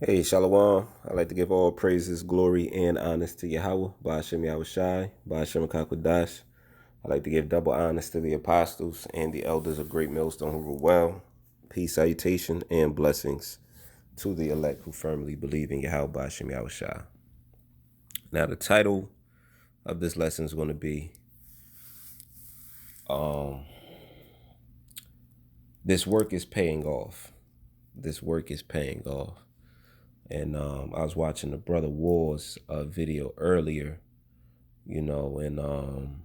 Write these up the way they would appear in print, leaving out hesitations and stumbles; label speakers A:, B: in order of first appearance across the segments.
A: Hey, Shalom. I'd like to give all praises, glory, and honors to Yahweh, Ba'ashem Yahushai, Ba'ashem Kakwadash. I'd like to give double honors to the apostles and the elders of Great Millstone who rule well. Peace, salutation, and blessings to the elect who firmly believe in Yahweh, Ba'ashem Yahushai. Now, the title of this lesson is going to be This Work is Paying Off. This work is paying off. And I was watching the Brother Wars video earlier, and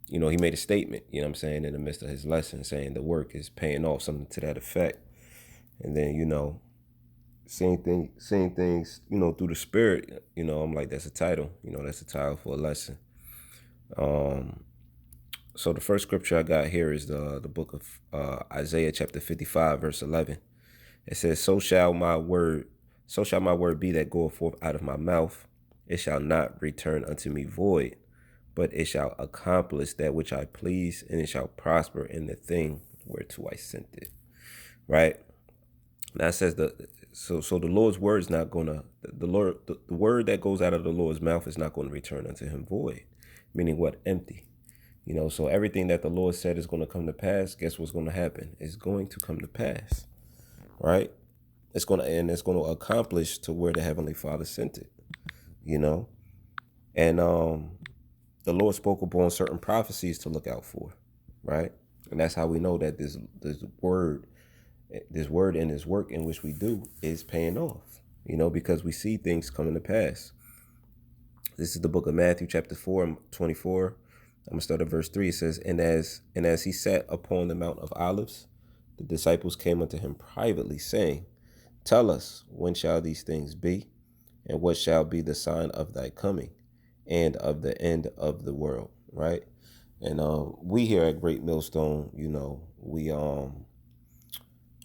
A: he made a statement, what I'm saying, in the midst of his lesson saying the work is paying off, something to that effect. And then, seeing things, through the spirit, I'm like, that's a title, that's a title for a lesson. So the first scripture I got here is the book of Isaiah chapter 55, verse 11. It says, so shall my word be that goeth forth out of my mouth. It shall not return unto me void, but it shall accomplish that which I please, and it shall prosper in the thing whereto I sent it. Right? Now it says so the Lord's word is not gonna the word that goes out of the Lord's mouth is not going to return unto him void. Meaning what? Empty. So everything that the Lord said is going to come to pass, guess what's going to happen? It's going to come to pass. Right? It's going to accomplish to where the Heavenly Father sent it, and the Lord spoke upon certain prophecies to look out for, right? And that's how we know that this word and this work in which we do is paying off, because we see things coming to pass. This is the book of Matthew chapter 4:24. I'm gonna start at verse 3. It says, and as he sat upon the Mount of Olives, the disciples came unto him privately, saying, Tell us, when shall these things be? And what shall be the sign of thy coming and of the end of the world? Right? And we here at Great Millstone,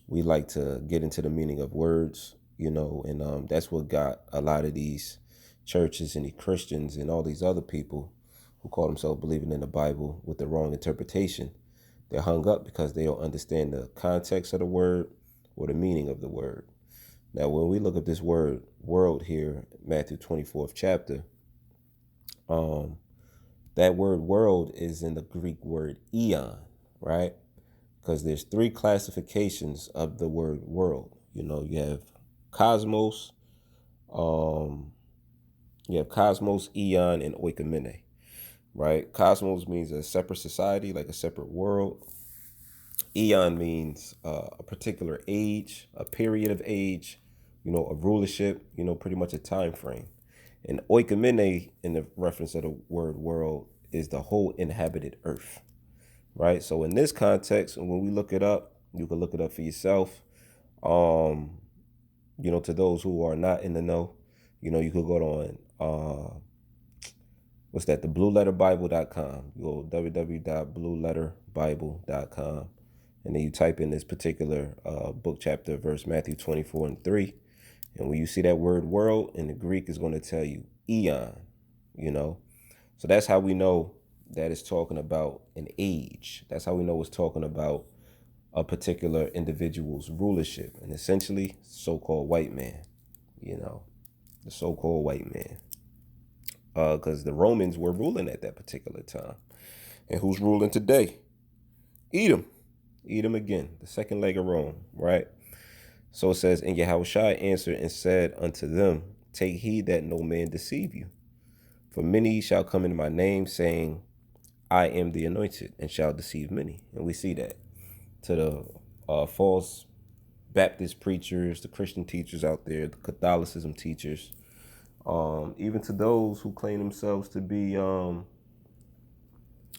A: we like to get into the meaning of words, and that's what got a lot of these churches and the Christians and all these other people who call themselves believing in the Bible with the wrong interpretation. They're hung up because they don't understand the context of the word or the meaning of the word. Now, when we look at this word world here, Matthew 24th chapter, that word world is in the Greek word eon, right? Because there's three classifications of the word world. You have cosmos, um, eon, and oikomene, right? Cosmos means a separate society, like a separate world. Eon means a particular age, a period of age, a rulership, pretty much a time frame. And oikomene, in the reference of the word world, is the whole inhabited earth, right? So in this context, when we look it up, you can look it up for yourself. Um, to those who are not in the know, you could go on what's that? The blueletterbible.com. You go www.blueletterbible.com, and then you type in this particular book chapter verse Matthew 24:3, and when you see that word world in the Greek, is going to tell you eon. So that's how we know that it's talking about an age. That's how we know it's talking about a particular individual's rulership, and essentially so-called white man, the so-called white man, because the Romans were ruling at that particular time. And who's ruling today? Edom. Edom again, the second leg of Rome, right? So it says, and Yahushua answered and said unto them, Take heed that no man deceive you. For many shall come in my name, saying, I am the anointed, and shall deceive many. And we see that to the false Baptist preachers, the Christian teachers out there, the Catholicism teachers, even to those who claim themselves to be in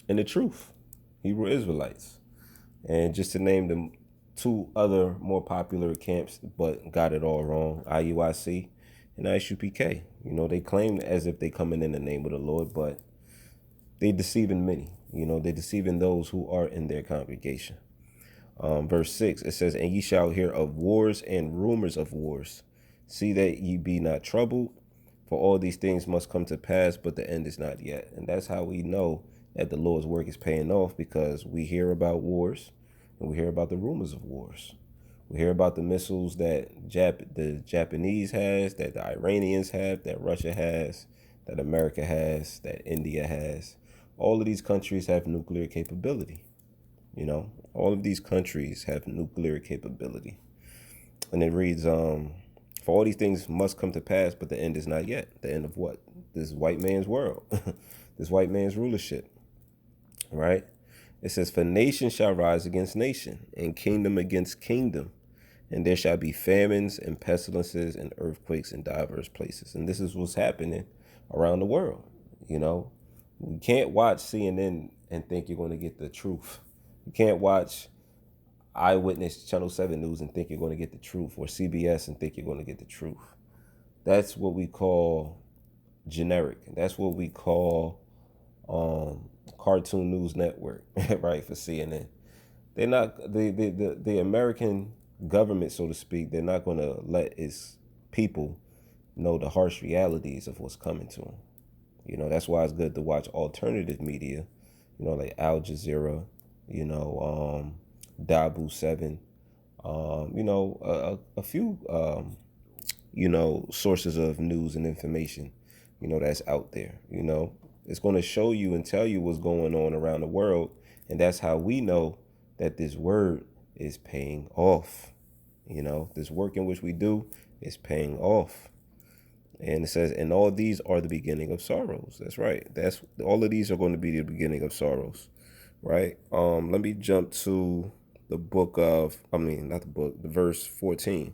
A: the truth, Hebrew Israelites. And just to name them two other more popular camps, but got it all wrong, IUIC and ISUPK. They claim as if they coming in the name of the Lord, but they deceiving many. They deceiving those who are in their congregation. Verse 6, it says, And ye shall hear of wars and rumors of wars. See that ye be not troubled, for all these things must come to pass, but the end is not yet. And that's how we know that the Lord's work is paying off, because we hear about wars and we hear about the rumors of wars. We hear about the missiles that the Japanese has, that the Iranians have, that Russia has, that America has, that India has. All of these countries have nuclear capability. All of these countries have nuclear capability. And it reads, for all these things must come to pass, but the end is not yet. The end of what? This white man's world, this white man's rulership, right? It says, for nation shall rise against nation, and kingdom against kingdom, and there shall be famines and pestilences and earthquakes in diverse places. And this is what's happening around the world. You can't watch CNN and think you're going to get the truth. You can't watch Eyewitness Channel 7 News and think you're going to get the truth, or CBS and think you're going to get the truth. That's what we call generic. That's what we call Cartoon News Network, right, for CNN. They're not, the American government, so to speak, they're not going to let its people know the harsh realities of what's coming to them. That's why it's good to watch alternative media, like Al Jazeera, Dabu 7, a few, sources of news and information, that's out there. It's going to show you and tell you what's going on around the world. And that's how we know that this word is paying off. This work in which we do is paying off. And it says, and all these are the beginning of sorrows. That's right. That's all of these are going to be the beginning of sorrows. Right. Let me jump to the the verse 14.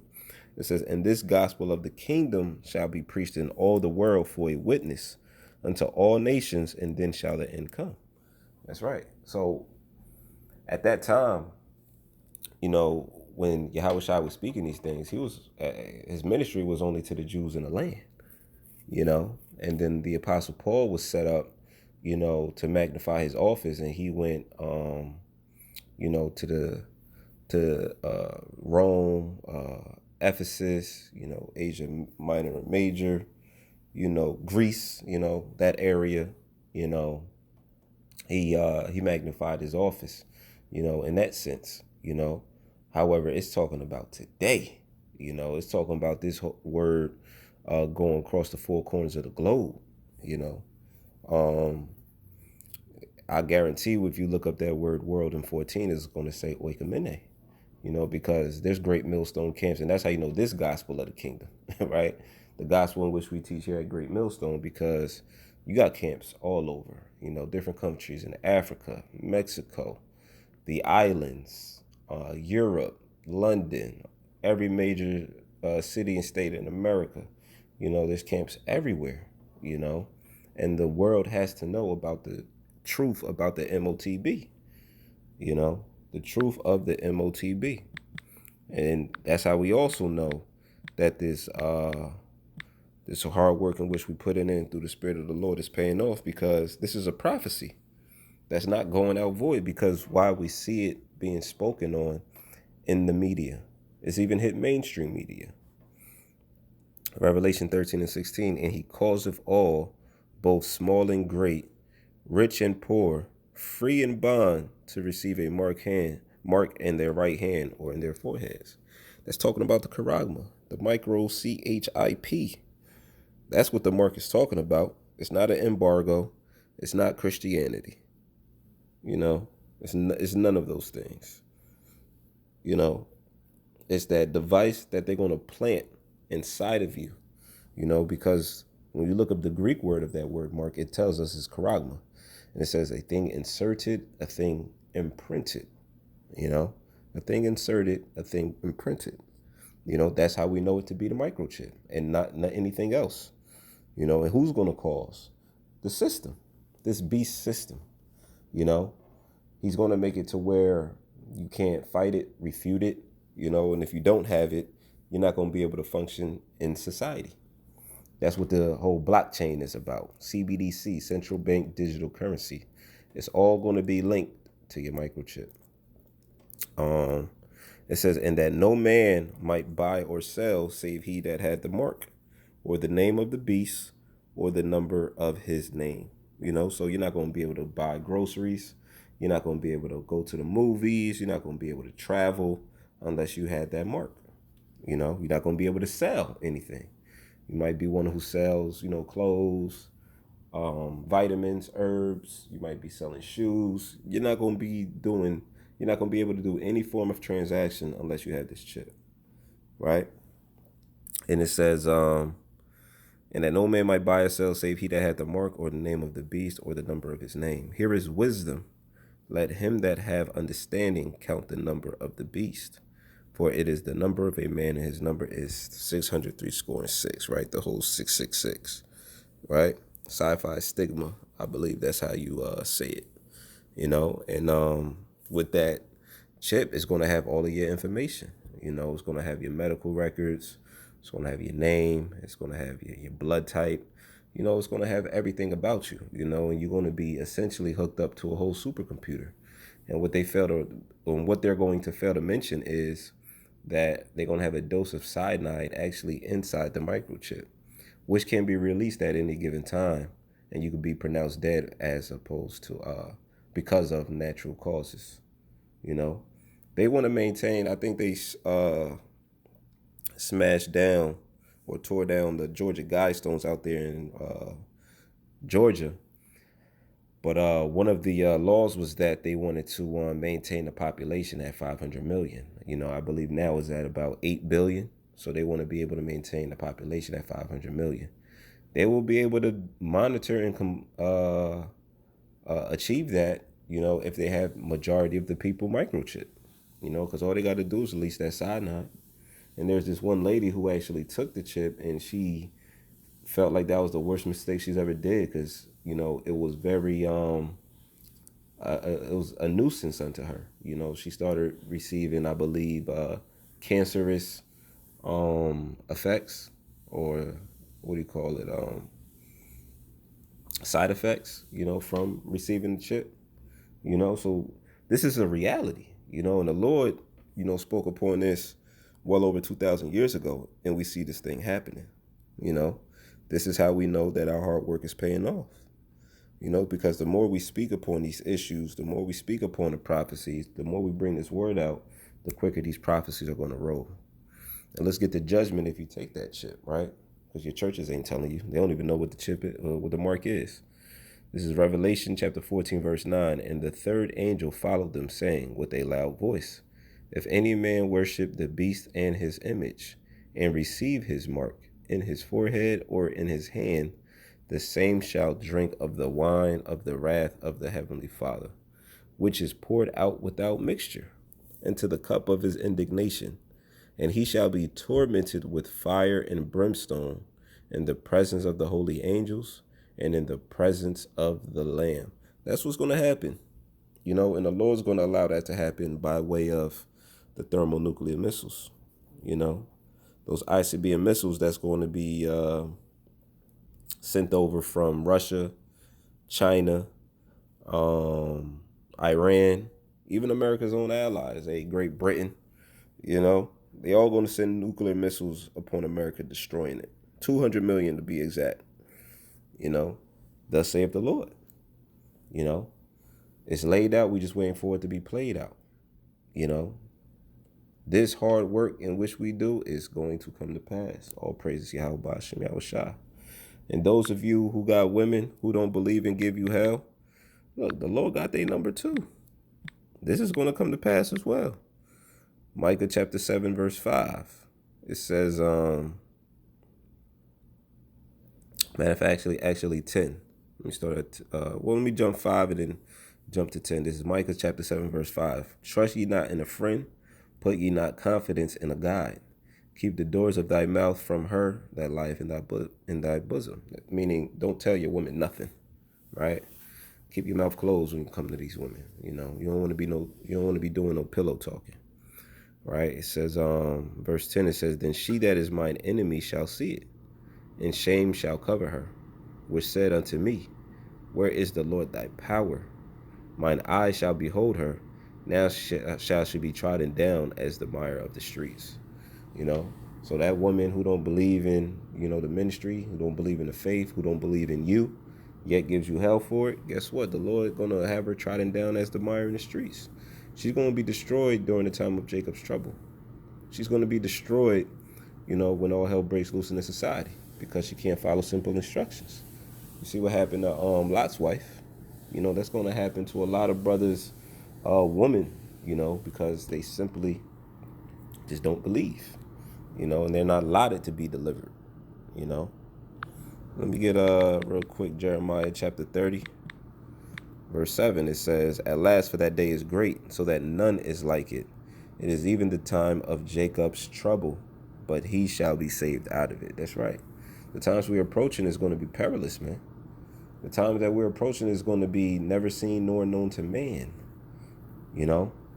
A: It says, and this gospel of the kingdom shall be preached in all the world for a witness unto all nations, and then shall the end come. That's right. So at that time, when Yahushua was speaking these things, his ministry was only to the Jews in the land, and then the Apostle Paul was set up, to magnify his office, and he went, to Rome, Ephesus, Asia Minor and Major, Greece, that area, he magnified his office, in that sense, However, it's talking about today, it's talking about this word going across the four corners of the globe, I guarantee you, if you look up that word world in 14, it's going to say oikomene, because there's great millstone camps. And that's how you know this gospel of the kingdom, right? The gospel in which we teach here at Great Millstone, because you got camps all over, different countries in Africa, Mexico, the islands, Europe, London, every major city and state in America. There's camps everywhere, and the world has to know about the truth about the MOTB, the truth of the MOTB. And that's how we also know that this hard work in which we put in through the Spirit of the Lord is paying off, because this is a prophecy that's not going out void, because why we see it being spoken on in the media. It's even hit mainstream media. Revelation 13:16, and he causeth all, both small and great, rich and poor, free and bond, to receive a mark in their right hand or in their foreheads. That's talking about the charagma, the micro CHIP. That's what the mark is talking about. It's not an embargo. It's not Christianity. It's none of those things. It's that device that they're going to plant inside of you, because when you look up the Greek word of that word mark, it tells us it's charagma. And it says a thing inserted, a thing imprinted, a thing inserted, a thing imprinted. That's how we know it to be the microchip and not anything else. And who's going to cause? The system, this beast system. He's going to make it to where you can't fight it, refute it, and if you don't have it, you're not going to be able to function in society. That's what the whole blockchain is about. CBDC, central bank digital currency. It's all going to be linked to your microchip. It says, and that no man might buy or sell save he that had the mark, or the name of the beast, or the number of his name. So you're not going to be able to buy groceries. You're not going to be able to go to the movies. You're not going to be able to travel unless you had that mark. You know, you're not going to be able to sell anything. You might be one who sells, you know, clothes, vitamins, herbs. You might be selling shoes. You're not going to be able to do any form of transaction unless you have this chip, right? And it says, and that no man might buy or sell save he that hath the mark or the name of the beast or the number of his name. Here is wisdom. Let him that have understanding count the number of the beast. For it is the number of a man, and his number is 603 score and six, right? The whole 666, right? Sci-fi stigma, I believe that's how you say it, you know? And with that chip, it's going to have all of your information. You know, it's going to have your medical records. It's going to have your name. It's going to have your blood type. You know, it's going to have everything about you, you know, and you're going to be essentially hooked up to a whole supercomputer. And what they're going to fail to mention is that they're going to have a dose of cyanide actually inside the microchip, which can be released at any given time, and you could be pronounced dead as opposed to because of natural causes. You know, they want to maintain. I think they smashed down or tore down the Georgia Guidestones out there in Georgia. But one of the laws was that they wanted to maintain the population at 500 million. You know, I believe now is at about 8 billion. So they want to be able to maintain the population at 500 million. They will be able to monitor and achieve that, you know, if they have majority of the people microchip, you know, because all they got to do is release that cyanide. And there's this one lady who actually took the chip, and she felt like that was the worst mistake she's ever did, because, you know, it was very it was a nuisance unto her. You know, she started receiving, I believe, cancerous effects, or what do you call it, side effects, you know, from receiving the chip. You know, so this is a reality, you know, and the Lord, you know, spoke upon this well over 2,000 years ago, and we see this thing happening. You know, this is how we know that our hard work is paying off. You know, because the more we speak upon these issues, the more we speak upon the prophecies, the more we bring this word out, the quicker these prophecies are going to roll. And let's get the judgment if you take that chip, right? Because your churches ain't telling you. They don't even know what the chip is, what the mark is. This is Revelation chapter 14, verse 9. And the third angel followed them, saying with a loud voice, if any man worship the beast and his image, and receive his mark in his forehead or in his hand, the same shall drink of the wine of the wrath of the heavenly Father, which is poured out without mixture, into the cup of his indignation. And he shall be tormented with fire and brimstone in the presence of the holy angels and in the presence of the Lamb. That's what's going to happen, you know, and the Lord's going to allow that to happen by way of the thermonuclear missiles, you know, those ICBM missiles that's going to be sent over from Russia, China, Iran, even America's own allies, Great Britain, you know, they all going to send nuclear missiles upon America, destroying it. 200 million to be exact. You know, thus saith the Lord. You know, it's laid out. We just waiting for it to be played out. You know, this hard work in which we do is going to come to pass. All praises Yahweh Ba'ashem Yahushua. And those of you who got women who don't believe and give you hell, look, the Lord got their number too. This is going to come to pass as well. Micah chapter 7, verse 5. It says, matter of fact, actually 10. Let me start at, let me jump 5 and then jump to 10. This is Micah chapter 7, verse 5. Trust ye not in a friend, put ye not confidence in a guide. Keep the doors of thy mouth from her that lieth in thy bosom. Meaning, don't tell your woman nothing, right? Keep your mouth closed when you come to these women. You know, you don't want to be doing no pillow talking. Right? It says, verse 10, it says, then she that is mine enemy shall see it, and shame shall cover her, which said unto me, where is the Lord thy power? Mine eyes shall behold her, now shall she be trodden down as the mire of the streets. You know, so that woman who don't believe in, you know, the ministry, who don't believe in the faith, who don't believe in you, yet gives you hell for it, guess what? The Lord going to have her trodden down as the mire in the streets. She's going to be destroyed during the time of Jacob's trouble. She's going to be destroyed, when all hell breaks loose in the society because she can't follow simple instructions. You see what happened to Lot's wife. That's going to happen to a lot of brothers, women, because they simply just don't believe, and they're not allotted to be delivered, you know. Let me get real quick Jeremiah chapter 30, verse 7. It says, "At last, for that day is great, so that none is like it. It is even the time of Jacob's trouble, but he shall be saved out of it." That's right. The times we're approaching is going to be perilous, man. The time that we're approaching is going to be never seen nor known to man,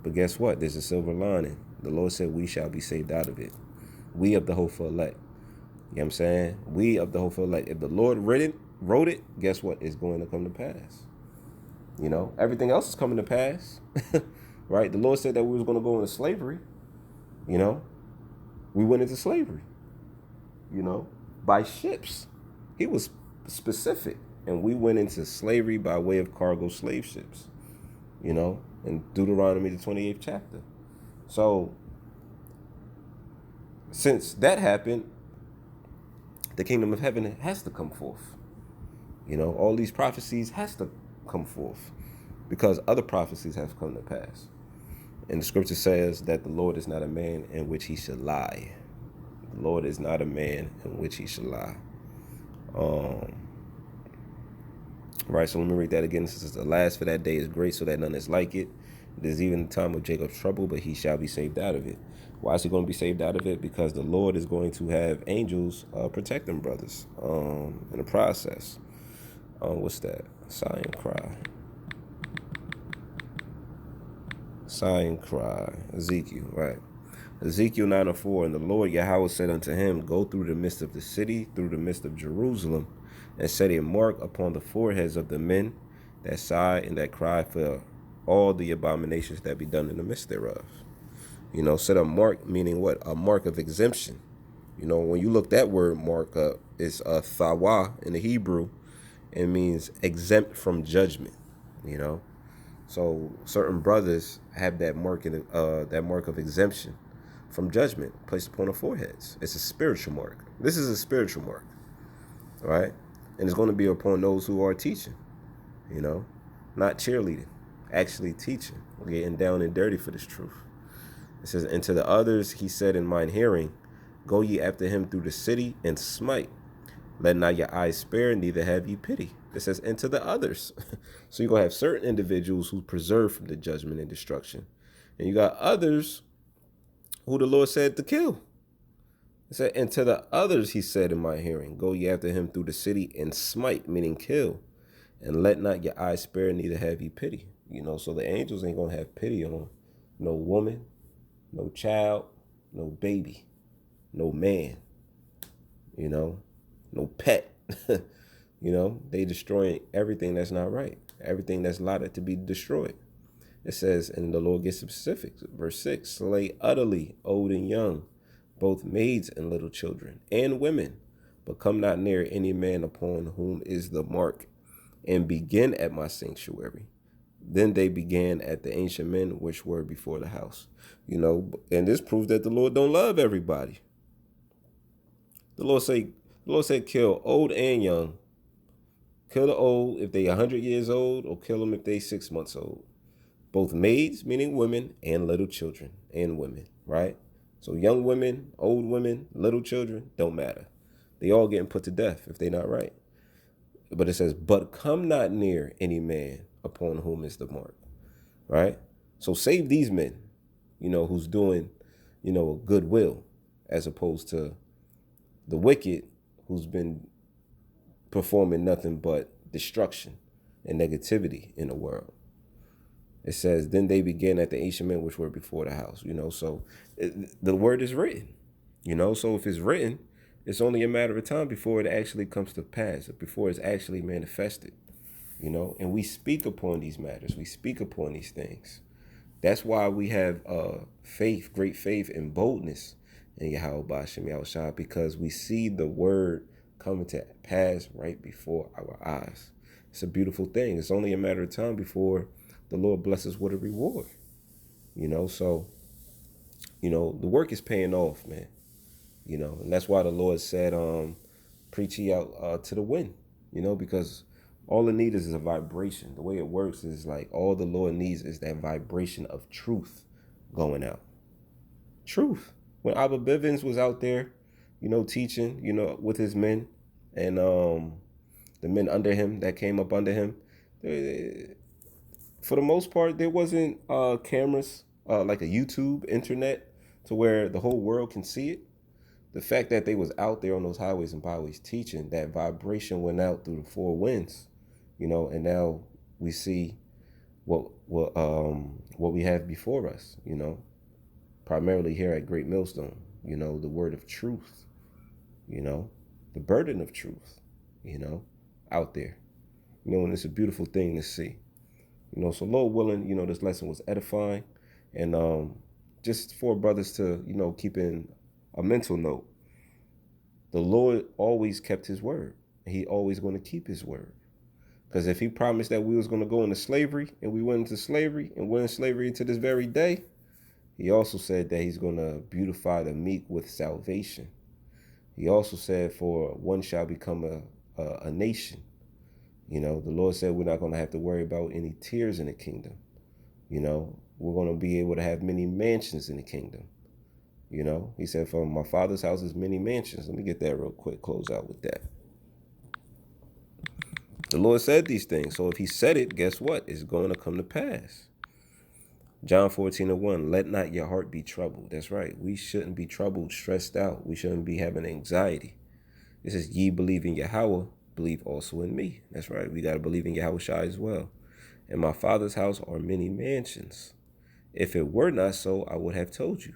A: But guess what? There's a silver lining. The Lord said we shall be saved out of it. We of the hopeful elect. You know what I'm saying? We of the hopeful elect. If the Lord wrote it, guess what? It's going to come to pass. Everything else is coming to pass. Right? The Lord said that we was going to go into slavery. We went into slavery, by ships. He was specific. And we went into slavery by way of cargo slave ships, in Deuteronomy, the 28th chapter. So, since that happened, the kingdom of heaven has to come forth. All these prophecies has to come forth because other prophecies have come to pass. And the scripture says that the Lord is not a man in which he should lie. The Lord is not a man in which he should lie. Right, so let me read that again. It says, "The last for that day is great, so that none is like it. It is even the time of Jacob's trouble, but he shall be saved out of it." Why is he going to be saved out of it? Because the Lord is going to have angels protect them brothers in the process. What's that? Sigh and cry. Sigh and cry. Ezekiel, right. Ezekiel 9:4, "And the Lord Yahweh said unto him, Go through the midst of the city, through the midst of Jerusalem, and set a mark upon the foreheads of the men that sigh and that cry for all the abominations that be done in the midst thereof." Set a mark, meaning what? A mark of exemption. When you look that word mark up, it's a thawa in the Hebrew. It means exempt from judgment. So certain brothers have that mark of exemption from judgment placed upon their foreheads. It's a spiritual mark. This is a spiritual mark, right? And it's going to be upon those who are teaching, not cheerleading, actually teaching, getting down and dirty for this truth. It says, "And to the others he said in mine hearing, Go ye after him through the city and smite. Let not your eyes spare, neither have ye pity." It says, "and to the others." So you're going to have certain individuals who preserve from the judgment and destruction. And you got others who the Lord said to kill. It said, "And to the others he said in my hearing, Go ye after him through the city and smite," meaning kill. "And let not your eyes spare, neither have ye pity." So the angels ain't going to have pity on no woman, no child, no baby, no man, no pet. They destroying everything that's not right, everything that's allotted to be destroyed. It says, and the Lord gets specific, verse 6, "Slay utterly old and young, both maids and little children, and women, but come not near any man upon whom is the mark, and begin at my sanctuary." Then they began at the ancient men which were before the house. And this proves that the Lord don't love everybody. The Lord said, kill old and young. Kill the old if they 100 years old, or kill them if they 6 months old. Both maids, meaning women, and little children and women, right? So young women, old women, little children, don't matter. They all getting put to death if they're not right. But it says, "But come not near any man upon whom is the mark," right? So save these men, who's doing, goodwill, as opposed to the wicked who's been performing nothing but destruction and negativity in the world. It says, "Then they began at the ancient men which were before the house." So the word is written, so if it's written, it's only a matter of time before it actually comes to pass, before it's actually manifested, and we speak upon these matters. We speak upon these things. That's why we have faith, great faith and boldness in Yahweh Bashem Yahushua, because we see the word coming to pass right before our eyes. It's a beautiful thing. It's only a matter of time before the Lord blesses with a reward. So You know, the work is paying off, man. You know, and that's why the Lord said, preach ye out to the wind, you know, because all it needs is a vibration. The way it works is like all the Lord needs is that vibration of truth going out. Truth. When Abba Bivens was out there, you know, teaching, you know, with his men and the men under him that came up under him, for the most part, there wasn't cameras like a YouTube, internet, to where the whole world can see it. The fact that they was out there on those highways and byways teaching, that vibration went out through the four winds, you know, and now we see what we have before us, you know, primarily here at Great Millstone, you know, the word of truth, you know, the burden of truth, you know, out there, you know, and it's a beautiful thing to see, you know. So Lord willing, you know, this lesson was edifying, and just for brothers to, you know, keep in a mental note. The Lord always kept his word. He always going to keep his word. Because if he promised that we was going to go into slavery and we went into slavery and we're in slavery to this very day, he also said that he's going to beautify the meek with salvation. He also said for one shall become a nation. You know, the Lord said we're not going to have to worry about any tears in the kingdom. You know, we're going to be able to have many mansions in the kingdom. You know, he said, from my father's house is many mansions. Let me get that real quick, close out with that. The Lord said these things. So if he said it, guess what? It's going to come to pass. John 14:1, let not your heart be troubled. That's right. We shouldn't be troubled, stressed out. We shouldn't be having anxiety. This is ye believe in Yahweh, believe also in me. That's right. We got to believe in Yahweh Shai as well. In my father's house are many mansions. If it were not so, I would have told you.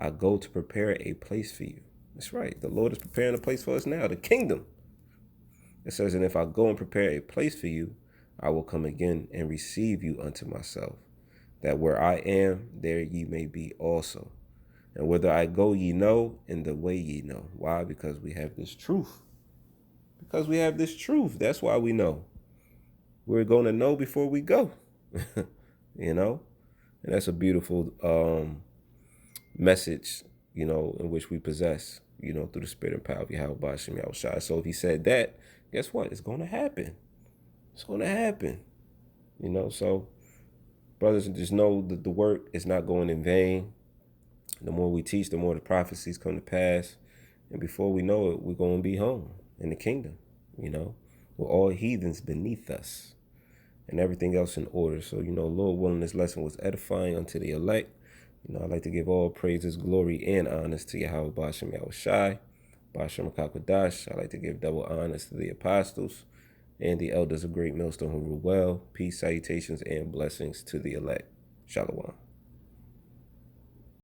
A: I go to prepare a place for you. That's right. The Lord is preparing a place for us now, the kingdom. It says, and if I go and prepare a place for you, I will come again and receive you unto myself, that where I am, there ye may be also. And whither I go, ye know, and the way ye know. Why? Because we have this truth. Because we have this truth. That's why we know. We're going to know before we go. You know? And that's a beautiful message, you know, in which we possess, you know, through the spirit and power of Yahweh Bashim Yahushai. So if he said that, guess what? It's going to happen. It's going to happen. You know, so brothers, just know that the work is not going in vain. The more we teach, the more the prophecies come to pass. And before we know it, we're going to be home in the kingdom, you know, with all heathens beneath us and everything else in order. So, you know, Lord willing, this lesson was edifying unto the elect. You know, I'd like to give all praises, glory, and honors to Yahweh Bashim Yahushai, Bashim Kakwadash. I'd like to give double honors to the apostles and the elders of Great Millstone who rule well. Peace, salutations, and blessings to the elect. Shalom.